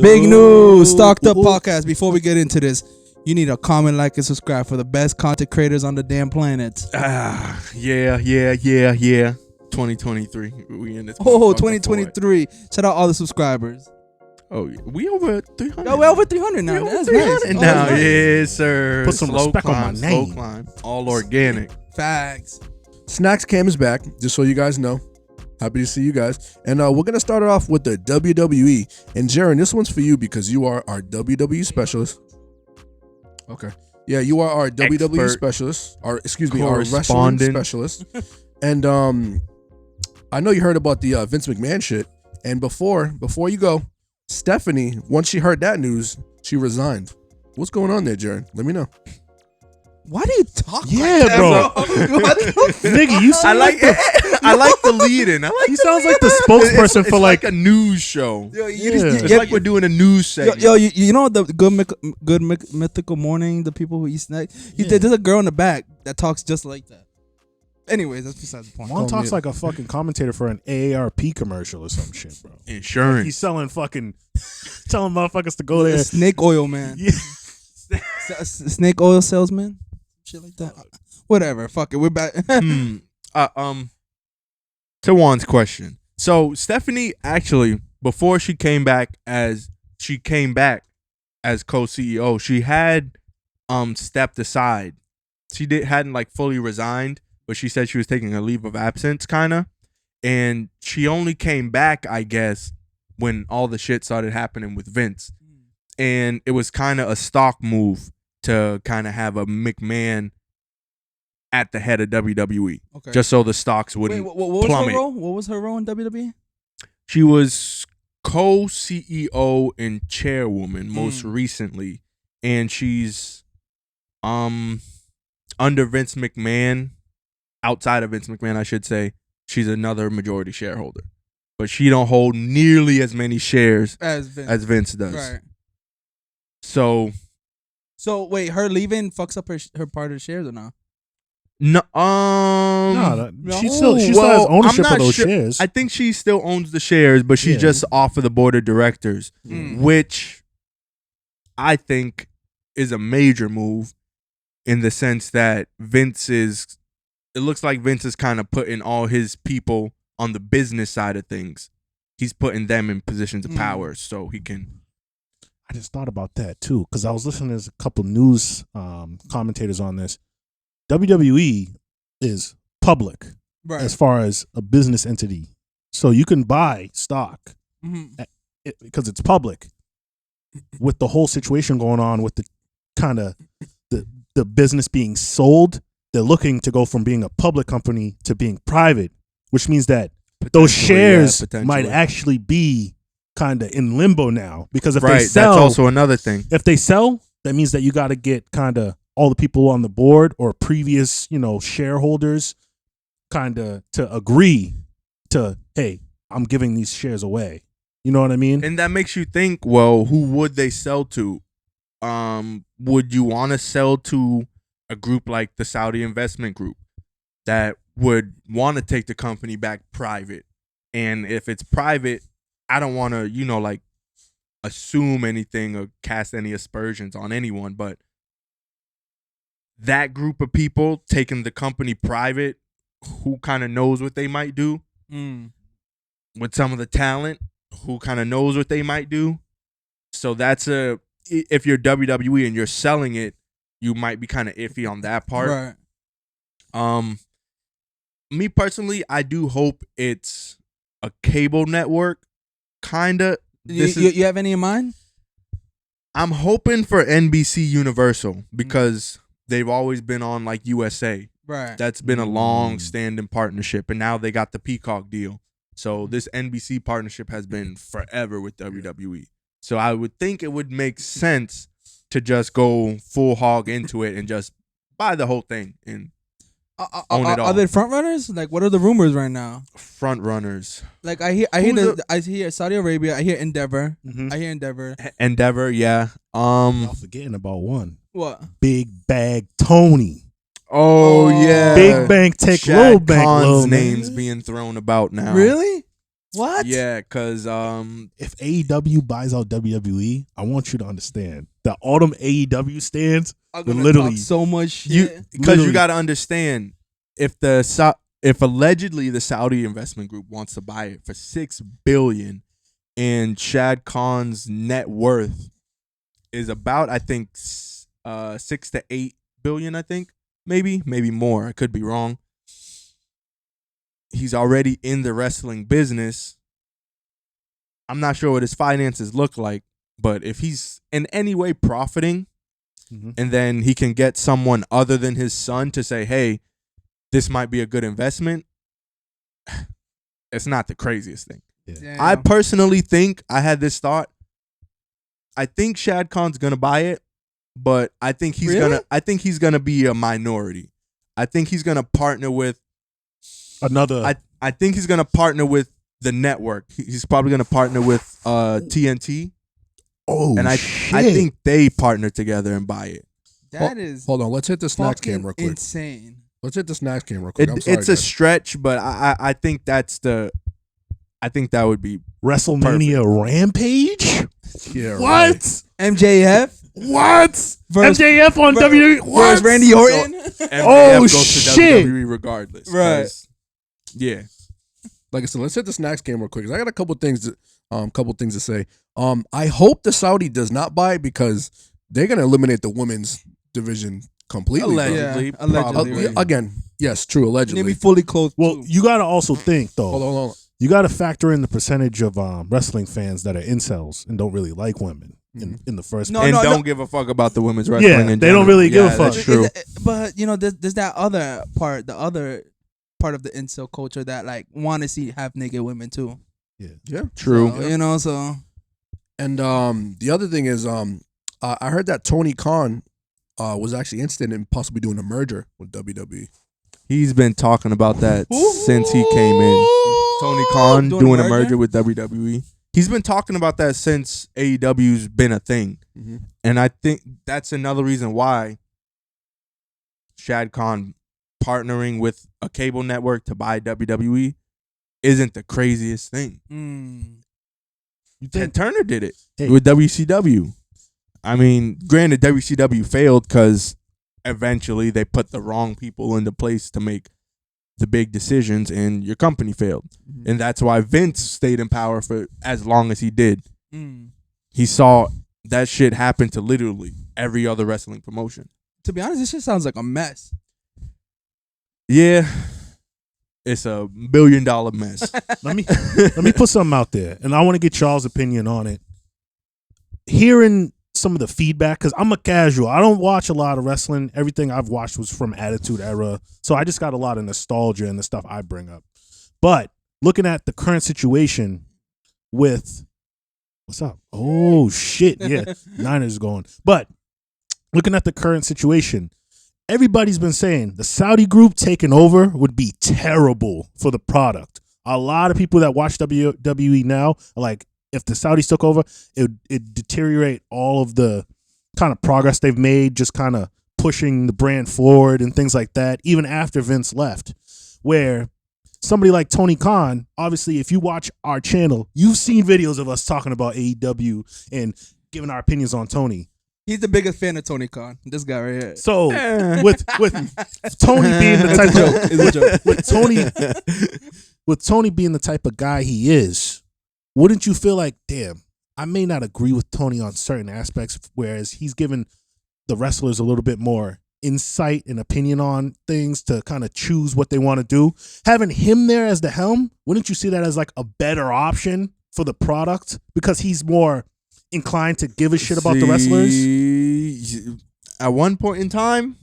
Big news, Stocked Up Podcast. Before we get into this, you need to comment, like, and subscribe for the best content creators on the damn planet. Yeah. 2023. We in this. Oh, 2023. Shout out all the subscribers. Oh, we over 300. Yo, we're over 300 now. That's 300 nice. Now, nice. yes, sir. Put some slow respect climb, on my name. Slow climb. All organic. Facts. Snacks Cam is back, just so you guys know. Happy to see you guys. And we're going to start it off with the WWE. And Jaron, this one's for you because you are our WWE specialist. Okay. Yeah, you are our WWE specialist. Our wrestling specialist. And I know you heard about the Vince McMahon shit. And before you go, Stephanie, once she heard that news, she resigned. What's going on there, Jaron? Let me know. Why do you talk Yeah, like that, bro. Nigga, you sound like I like the lead in. he sounds like the spokesperson for like a news show. Yo, It's like we're doing a news segment. Yo, you know the good mythical morning, the people who eat snacks? There's a girl in the back that talks just like that. Anyways, that's besides the point. Juan talks like a fucking commentator for an AARP commercial or some shit, bro. Insurance. Like he's selling fucking, telling motherfuckers to go there. Snake oil man. Yeah. Snake oil salesman. Shit like that. Whatever. Fuck it. We're back. To Juan's question. So Stephanie actually, before she came back as co-CEO, she had stepped aside. She hadn't like fully resigned, but she said she was taking a leave of absence kinda. And she only came back, I guess, when all the shit started happening with Vince. And it was kind of a stock move to kind of have a McMahon at the head of WWE, Okay. just so the stocks wouldn't Wait, what was plummet. her role? What was her role in WWE? She was co-CEO and chairwoman most recently, and she's under Vince McMahon, outside of Vince McMahon, I should say. She's another majority shareholder, but she don't hold nearly as many shares As Vince does. Right. So wait, her leaving fucks up her part of the shares or not? no, She still has ownership of those shares. I think she still owns the shares, but she's just off of the board of directors, which I think is a major move in the sense that it looks like Vince is kind of putting all his people on the business side of things. He's putting them in positions of power so he can. I just thought about that too, because I was listening to a couple news commentators on this. WWE is public as far as a business entity, so you can buy stock because it's public. With the whole situation going on with the kind of the business being sold, they're looking to go from being a public company to being private, which means that those shares might actually be kind of in limbo now, because if they sell, that's also another thing. If they sell, that means that you got to get kind of all the people on the board or previous, shareholders kind of to agree to, hey, I'm giving these shares away. You know what I mean? And that makes you think, well, who would they sell to? Would you want to sell to a group like the Saudi Investment Group that would want to take the company back private? And if it's private, I don't want to, like assume anything or cast any aspersions on anyone, but that group of people taking the company private, who kind of knows what they might do with some of the talent, who kind of knows what they might do. So if you're WWE and you're selling it, you might be kind of iffy on that part. Right. Me personally, I do hope it's a cable network, kind of. You have any in mind? I'm hoping for NBC Universal because they've always been on like USA. Right. That's been a long-standing partnership, and now they got the Peacock deal. So this NBC partnership has been forever with WWE. So I would think it would make sense to just go full hog into it and just buy the whole thing and own it all. Are they front runners? Like, what are the rumors right now? Front runners. Like, I hear Saudi Arabia. I hear Endeavor. I hear Endeavor. Endeavor, yeah. Y'all forgetting about one. What? Big Bag Tony. Oh yeah. Big Bank take Shad Little Bank. Khan's Little name's being thrown about now. Really? What? Yeah, because If AEW buys out WWE, I want you to understand that all them AEW stands I'm will gonna literally talk so much you shit. because Literally. you got to understand if if allegedly the Saudi investment group wants to buy it for $6 billion, and Shad Khan's net worth is about, I think, 6 to 8 billion. I think maybe more. I could be wrong. He's already in the wrestling business. I'm not sure what his finances look like, but if he's in any way profiting, and then he can get someone other than his son to say, hey, this might be a good investment, it's not the craziest thing. Yeah. I personally think, I had this thought, I think Shad Khan's gonna buy it, but I think he's gonna be a minority. I think he's gonna partner with another. I think he's gonna partner with the network. He's probably gonna partner with TNT. And Shit. I think they partner together and buy it. That is Hold on. Let's hit the snacks cam real quick. insane. Let's hit the snacks cam real quick. I'm sorry, It's a guys. stretch, but I think that would be WrestleMania Rampage. Yeah, What? right. MJF What? versus, MJF on WWE. What? versus Randy Orton. MJF goes to shit. WWE regardless. Right. 'cause, Yeah. Like I said, let's hit the snacks game real quick. 'Cause I got a couple things to say. I hope the Saudi does not buy it because they're gonna eliminate the women's division completely. bro. Allegedly. Yeah, allegedly, probably. right. Again, yes, true, They allegedly. be fully clothed. Well, too. you got to also think though. Hold on. You got to factor in the percentage of wrestling fans that are incels and don't really like women in the first. No, place. And don't give a fuck about the women's wrestling. Yeah, in they don't general. really give a Yeah, fuck. That's true. But there's that other part, the other part of the incel culture that like want to see half naked women too. Yeah, True. So, so and the other thing is, I heard that Tony Khan was actually interested in possibly doing a merger with WWE. He's been talking about that since he came in. Tony Khan doing a merger with WWE. He's been talking about that since AEW's been a thing. Mm-hmm. And I think that's another reason why Shad Khan partnering with a cable network to buy WWE isn't the craziest thing. You Ted think? Turner did it Hey. with WCW. I mean, granted, WCW failed because eventually they put the wrong people into place to make the big decisions, and your company failed. Mm-hmm. And that's why Vince stayed in power for as long as he did. mm. He saw that shit happen to literally every other wrestling promotion. To be honest, this shit sounds like a mess. Yeah, it's a $1 billion mess. let me put something out there, and I want to get Charles' opinion on it. Hearing some of the feedback, because I'm a casual. I don't watch a lot of wrestling. Everything I've watched was from Attitude Era, so I just got a lot of nostalgia in the stuff I bring up. But looking at the current situation with what's up? Oh shit, yeah, Niners going. But looking at the current situation, everybody's been saying the Saudi group taking over would be terrible for the product. A lot of people that watch WWE now are like, if the Saudis took over, it'd deteriorate all of the kind of progress they've made, just kind of pushing the brand forward and things like that, even after Vince left. Where somebody like Tony Khan, obviously, if you watch our channel, you've seen videos of us talking about AEW and giving our opinions on Tony. He's the biggest fan of Tony Khan. This guy right here. So with Tony being the type of It's a joke. with Tony being the type of guy he is, wouldn't you feel like, damn, I may not agree with Tony on certain aspects, whereas he's given the wrestlers a little bit more insight and opinion on things to kind of choose what they want to do. Having him there as the helm, wouldn't you see that as like a better option for the product because he's more inclined to give a shit about the wrestlers? At one point in time,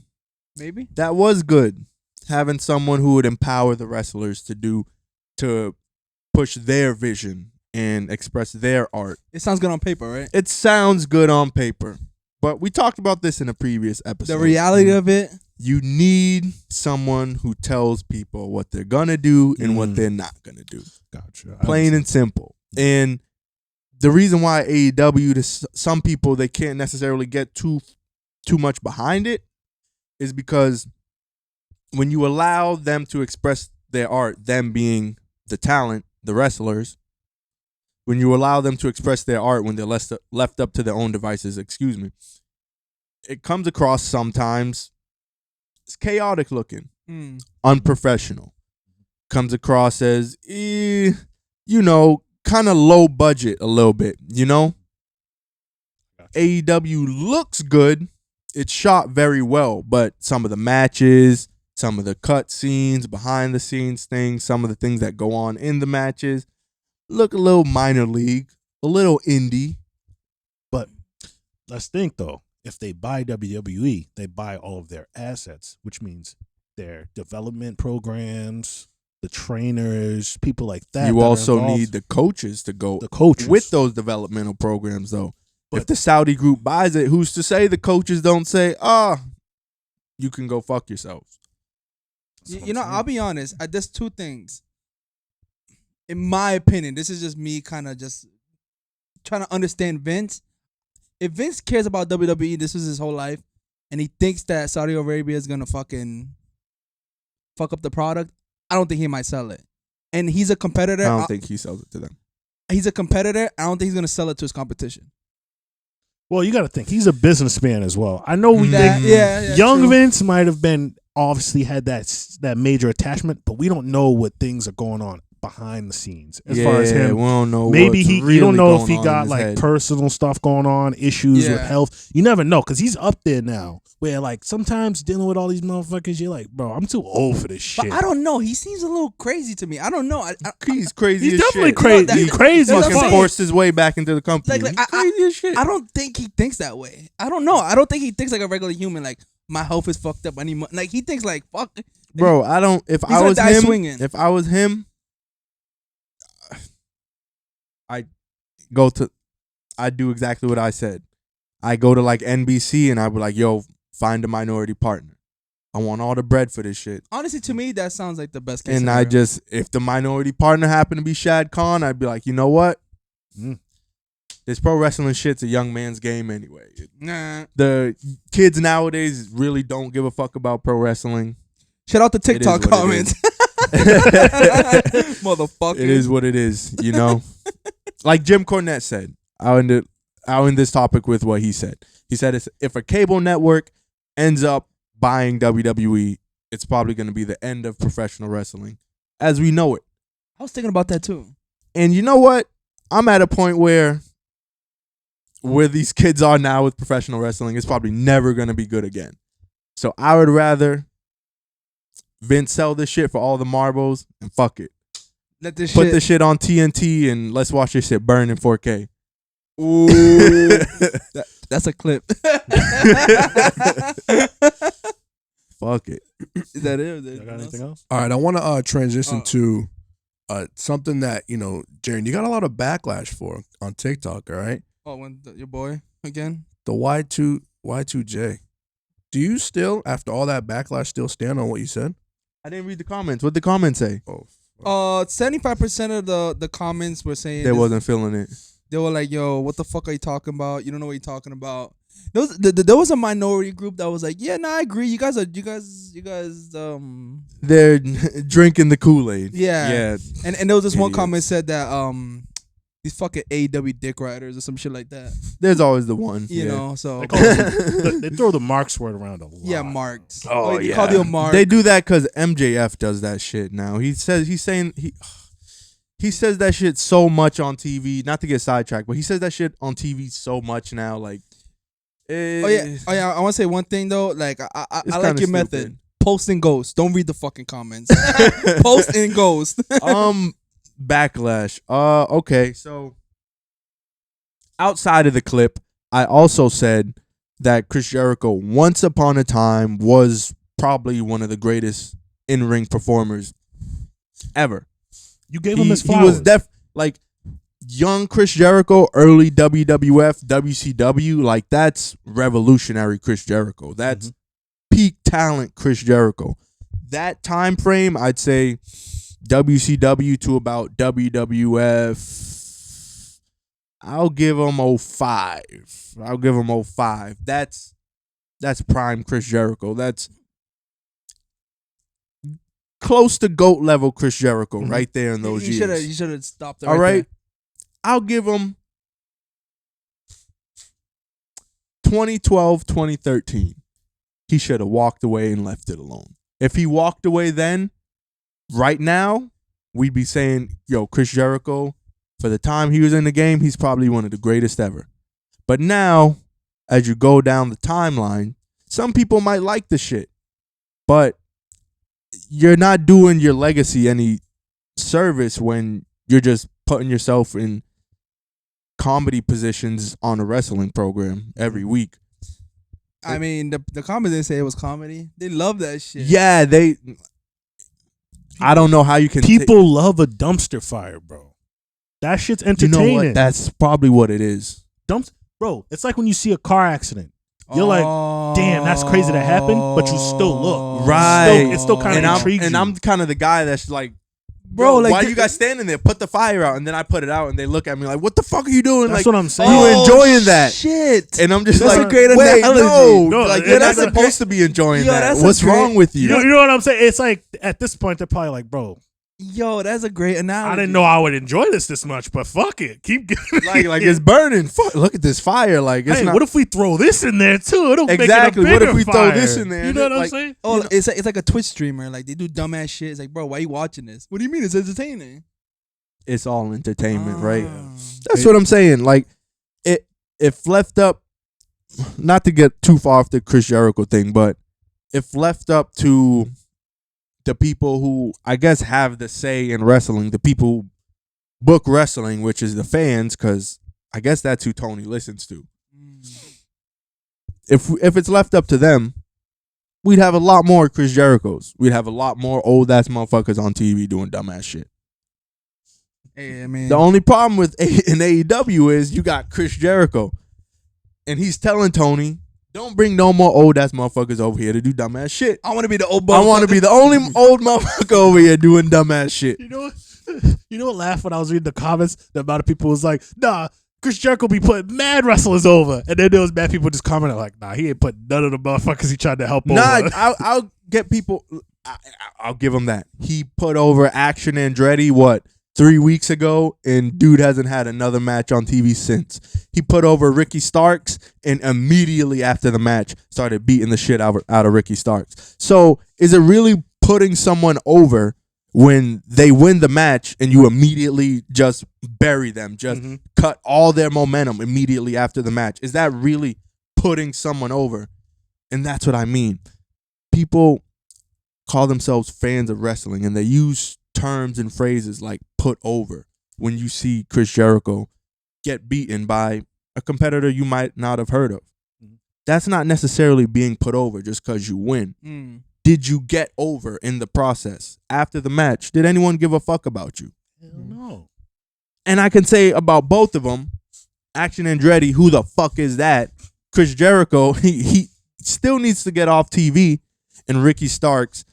Maybe. that was good. Having someone who would empower the wrestlers to push their vision and express their art. It sounds good on paper, right? It sounds good on paper, but we talked about this in a previous episode. The reality of it. You need someone who tells people what they're gonna do and what they're not gonna do. Gotcha. Plain and simple. And the reason why AEW, to some people, they can't necessarily get too much behind it is because when you allow them to express their art, them being the talent, the wrestlers, when you allow them to express their art when they're left up to their own devices, it comes across sometimes it's chaotic looking, unprofessional. Comes across as, kind of low budget a little bit, AEW looks good. It's shot very well, but some of the matches, some of the cut scenes, behind the scenes things, some of the things that go on in the matches look a little minor league, a little indie. But let's think though, if they buy WWE, they buy all of their assets, which means their development programs, the trainers, people like that. You also need the coaches to go with those developmental programs though. But if the Saudi group buys it, who's to say the coaches don't say, you can go fuck yourselves? I'll be honest. There's two things. In my opinion, this is just me kind of just trying to understand Vince. If Vince cares about WWE, this is his whole life, and he thinks that Saudi Arabia is going to fucking fuck up the product, I don't think he might sell it. And he's a competitor. I don't think he sells it to them. He's a competitor. I don't think he's going to sell it to his competition. Well, you got to think he's a businessman as well. I know young true. Vince might have been obviously had that major attachment, but we don't know what things are going on behind the scenes as far as him. We don't know. Maybe you don't know if he got like personal stuff going on, issues with health. You never know because he's up there now. Where like sometimes dealing with all these motherfuckers, you're like, bro, I'm too old for this shit. But I don't know. He seems a little crazy to me. I don't know. He's crazy. He's as definitely shit. crazy. He's crazy. He fucking forced his way back into the company. He's crazy as shit. I don't think he thinks that way. I don't know. I don't think he thinks like a regular human. Like my health is fucked up. Like he thinks like fuck. Bro, I don't. If I was him, I'd do exactly what I said. I go to like NBC and I'd be like, yo, find a minority partner. I want all the bread for this shit. Honestly, to me, that sounds like the best case And scenario. if the minority partner happened to be Shad Khan, I'd be like, you know what? This pro wrestling shit's a young man's game anyway. Nah. The kids nowadays really don't give a fuck about pro wrestling. Shout out to TikTok comments. Motherfucker. It is what it is, Like Jim Cornette said, I'll end this topic with what he said. He said if a cable network ends up buying WWE, it's probably going to be the end of professional wrestling as we know it. I was thinking about that too. And you know what? I'm at a point where these kids are now with professional wrestling, it's probably never going to be good again. So I would rather Vince sell this shit for all the marbles and fuck it. Put this shit on TNT and let's watch this shit burn in 4K. Ooh, that's a clip. Fuck it. Is that it? You got anything else? All right, I want to transition to something that Jaren, you got a lot of backlash for on TikTok. All right. Oh, when your boy again? The Y2J. Do you still, after all that backlash, still stand on what you said? I didn't read the comments. What did the comments say? 75% of the comments were saying they wasn't feeling it. They were like, "Yo, what the fuck are you talking about? You don't know what you're talking about." There was a minority group that was like, "Yeah, no, I agree. You guys. They're drinking the Kool-Aid." Yeah. And there was this one comment said that these fucking AEW dick riders or some shit like that. There's always the one. You know, so they throw the Marks word around a lot. Yeah, Marks. Oh, they call you a Mark. They do that because MJF does that shit now. He says he says that shit so much on TV. Not to get sidetracked, but he says that shit on TV so much now. Like, oh yeah. I want to say one thing though. Like, I like your method. Post and ghost. Don't read the fucking comments. Post and ghost. Backlash. Okay. So outside of the clip, I also said that Chris Jericho, once upon a time, was probably one of the greatest in-ring performers ever. You gave him his flowers. He was like young Chris Jericho, early WWF, WCW. Like, that's revolutionary Chris Jericho. That's peak talent Chris Jericho. That time frame, I'd say WCW to about WWF. I'll give him 05. That's prime Chris Jericho. That's close to GOAT level Chris Jericho right there in those years. You should have stopped it All right. there. I'll give him 2012, 2013. He should have walked away and left it alone. If he walked away then, right now, we'd be saying, yo, Chris Jericho, for the time he was in the game, he's probably one of the greatest ever. But now, as you go down the timeline, some people might like the shit, but you're not doing your legacy any service when you're just putting yourself in comedy positions on a wrestling program every week. I mean, the comments didn't say it was comedy. They love that shit. Yeah, I don't know how you can. People love a dumpster fire, bro. That shit's entertaining. You know what? That's probably what it is. Bro, it's like when you see a car accident. You're like, damn, that's crazy that happened, but you still look. Right. It's still kind of intriguing. And I'm kind of the guy that's like, bro, like, why are you guys standing there? Put the fire out. And then I put it out and they look at me like, what the fuck are you doing? That's like, what I'm saying. You enjoying that. Shit. And I'm just That's like, a great wait, analogy. no. Like, you're not supposed to be enjoying that. What's wrong with you? You know what I'm saying? It's like, at this point, they're probably like, bro. Yo, that's a great analogy. I didn't know I would enjoy this much, but fuck it. Keep like it's burning. Fuck, look at this fire. Like, it's hey, not. what if we throw this in there too? It'll exactly. Make it a bigger what if we fire. throw this in there? You know what I'm like, saying? Oh, it's like a Twitch streamer. Like, they do dumbass shit. It's like, bro, why are you watching this? What do you mean it's entertaining? It's all entertainment, right? That's what I'm saying. Like, if left up, not to get too far off the Chris Jericho thing, but if left up to the people who I guess have the say in wrestling, the people who book wrestling, which is the fans, because I guess that's who Tony listens to. If it's left up to them, we'd have a lot more Chris Jerichos. We'd have a lot more old ass motherfuckers on TV doing dumbass shit. Hey, I mean, the only problem with in AEW is you got Chris Jericho, and he's telling Tony, don't bring no more old ass motherfuckers over here to do dumbass shit. I want to be the old. I want to be the only old motherfucker over here doing dumbass shit. You know what? Laugh when I was reading the comments. The amount of people was like, "Nah, Chris Jericho be putting mad wrestlers over," and then there was bad people just commenting like, "Nah, he ain't put none of the motherfuckers he tried to help over." I'll get people. I'll give him that. He put over Action Andretti 3 weeks ago, and dude hasn't had another match on TV since. He put over Ricky Starks, and immediately after the match started beating the shit out of Ricky Starks. So is it really putting someone over when they win the match and you immediately just bury them, just cut all their momentum immediately after the match? Is that really putting someone over? And that's what I mean. People call themselves fans of wrestling, and they use terms and phrases like put over when you see Chris Jericho get beaten by a competitor you might not have heard of. That's not necessarily being put over just because you win. Did you get over in the process? After the match, did anyone give a fuck about you? Hell no. And I can say about both of them, Action Andretti, who the fuck is that? Chris Jericho, he still needs to get off TV. And Ricky Starks,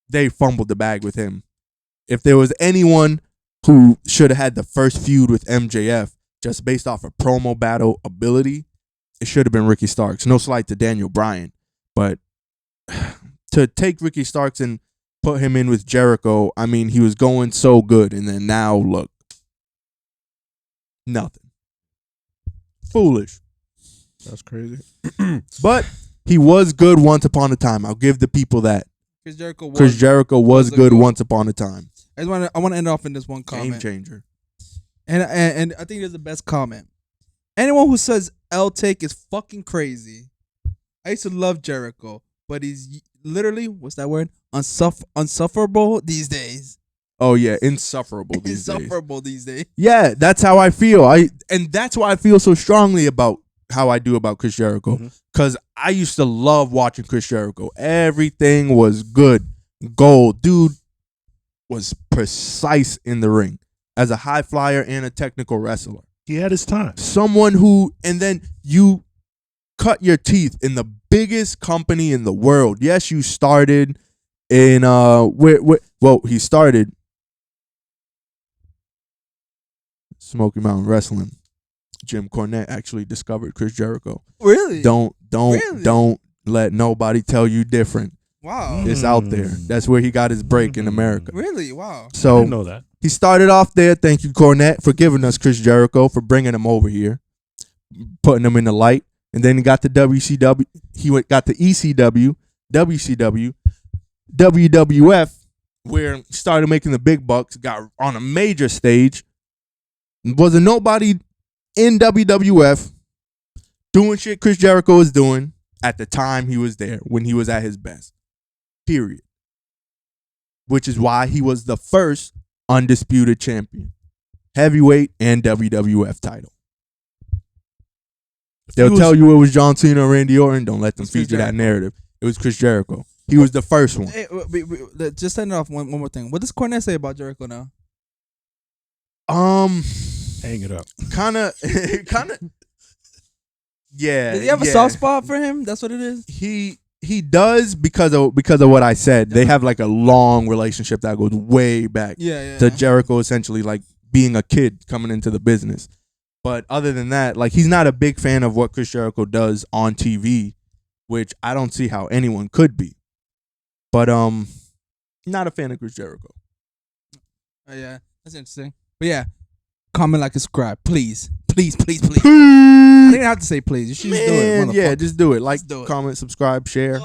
they fumbled the bag with him. If there was anyone who should have had the first feud with MJF just based off of promo battle ability, it should have been Ricky Starks. No slight to Daniel Bryan, but to take Ricky Starks and put him in with Jericho, I mean, he was going so good, and then now look, nothing. Foolish. That's crazy. But he was good once upon a time. I'll give the people that. Chris Jericho was good once upon a time. I want to end off in this one comment. Game changer. And I think it's the best comment. Anyone who says L-Take is fucking crazy. I used to love Jericho, but he's literally, what's that word? Unsufferable these days. Oh yeah, insufferable these days. Yeah, that's how I feel. And that's why I feel so strongly about how I do about Chris Jericho. Because I used to love watching Chris Jericho. Everything was good. Gold. Dude was precise in the ring as a high flyer and a technical wrestler. He had his time. Someone who, and then you cut your teeth in the biggest company in the world. Yes, you started in, he started Smoky Mountain Wrestling. Jim Cornette actually discovered Chris Jericho. Really? Don't let nobody tell you different. Wow. It's out there. That's where he got his break in America. Really? Wow. So I didn't know that. he started off there. Thank you, Cornette, for giving us Chris Jericho, for bringing him over here, putting him in the light. And then he got to WCW. Got to ECW, WCW, WWF, where he started making the big bucks. Got on a major stage. Wasn't nobody in WWF doing shit Chris Jericho was doing at the time he was there, when he was at his best. Period. Which is why he was the first undisputed champion. Heavyweight and WWF title. They'll tell you it was John Cena or Randy Orton. Don't let them feature that narrative. It was Chris Jericho. He was the first one. Hey, just send it off one more thing. What does Cornette say about Jericho now? Hang it up. Kind of. Yeah. Does he have a soft spot for him? That's what it is. He does because of what I said. They have like a long relationship that goes way back. To Jericho essentially like being a kid coming into the business. But other than that, like he's not a big fan of what Chris Jericho does on TV, which I don't see how anyone could be. But not a fan of Chris Jericho. Yeah, that's interesting. But yeah, comment, like, subscribe, please. I didn't have to say please. You should just do it. Yeah, just do it. Like, comment, subscribe, share.